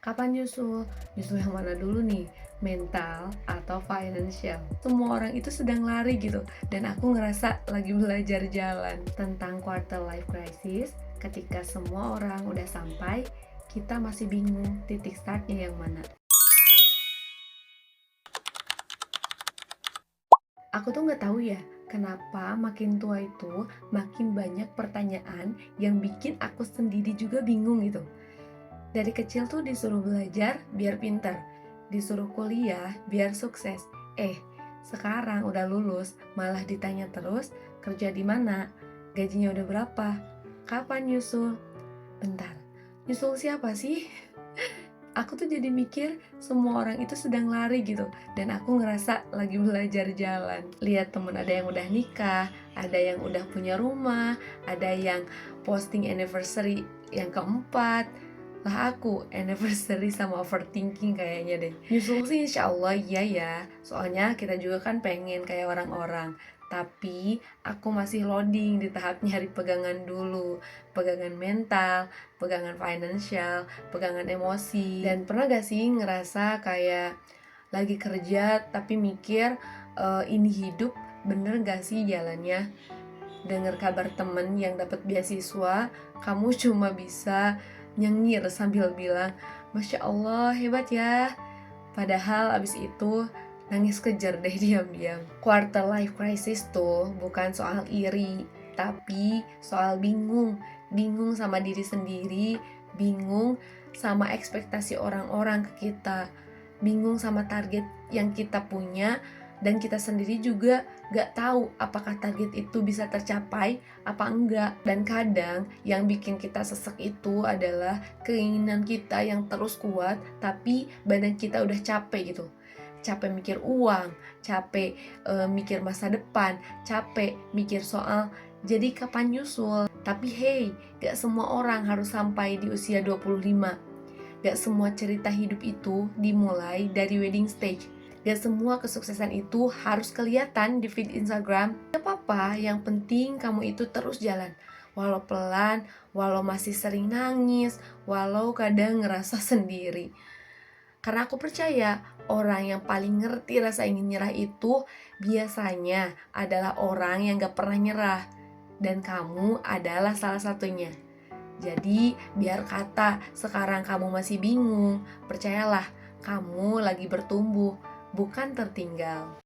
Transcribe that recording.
Kapan nyusul? Nyusul yang mana dulu nih? Mental atau financial? Semua orang itu sedang lari gitu. Dan aku ngerasa lagi belajar jalan tentang quarter life crisis. Ketika semua orang udah sampai, kita masih bingung titik startnya yang mana. Aku tuh nggak tahu ya, kenapa makin tua itu makin banyak pertanyaan yang bikin aku sendiri juga bingung gitu. Dari kecil tuh disuruh belajar biar pinter, disuruh kuliah biar sukses. Sekarang udah lulus, malah ditanya terus, kerja di mana? Gajinya udah berapa? Kapan nyusul? Bentar, nyusul siapa sih? Aku tuh jadi mikir semua orang itu sedang lari gitu. Dan aku ngerasa lagi belajar jalan. Lihat temen ada yang udah nikah, ada yang udah punya rumah, ada yang posting anniversary yang keempat. Lah aku anniversary sama overthinking kayaknya deh. Nyusul sih insya Allah iya ya. Soalnya kita juga kan pengen kayak orang-orang. Tapi aku masih loading di tahap nyari pegangan dulu. Pegangan mental, pegangan financial, pegangan emosi. Dan pernah gak sih ngerasa kayak lagi kerja tapi mikir ini hidup bener gak sih jalannya? Dengar kabar temen yang dapat beasiswa, kamu cuma bisa nyengir sambil bilang, Masya Allah hebat ya. Padahal abis itu nangis kejer deh diam-diam. Quarter life crisis tuh bukan soal iri, tapi soal bingung. Bingung sama diri sendiri, bingung sama ekspektasi orang-orang ke kita, bingung sama target yang kita punya, dan kita sendiri juga gak tahu apakah target itu bisa tercapai apa enggak. Dan kadang yang bikin kita sesek itu adalah keinginan kita yang terus kuat, tapi badan kita udah capek gitu. Capek mikir uang, capek mikir masa depan, capek mikir soal jadi kapan nyusul. Tapi hey, gak semua orang harus sampai di usia 25. Gak semua cerita hidup itu dimulai dari wedding stage. Gak semua kesuksesan itu harus kelihatan di feed Instagram. Gak apa-apa, yang penting kamu itu terus jalan. Walau pelan, walau masih sering nangis, walau kadang ngerasa sendiri. Karena aku percaya orang yang paling ngerti rasa ingin nyerah itu biasanya adalah orang yang gak pernah nyerah. Dan kamu adalah salah satunya. Jadi, biar kata sekarang kamu masih bingung, percayalah, kamu lagi bertumbuh, bukan tertinggal.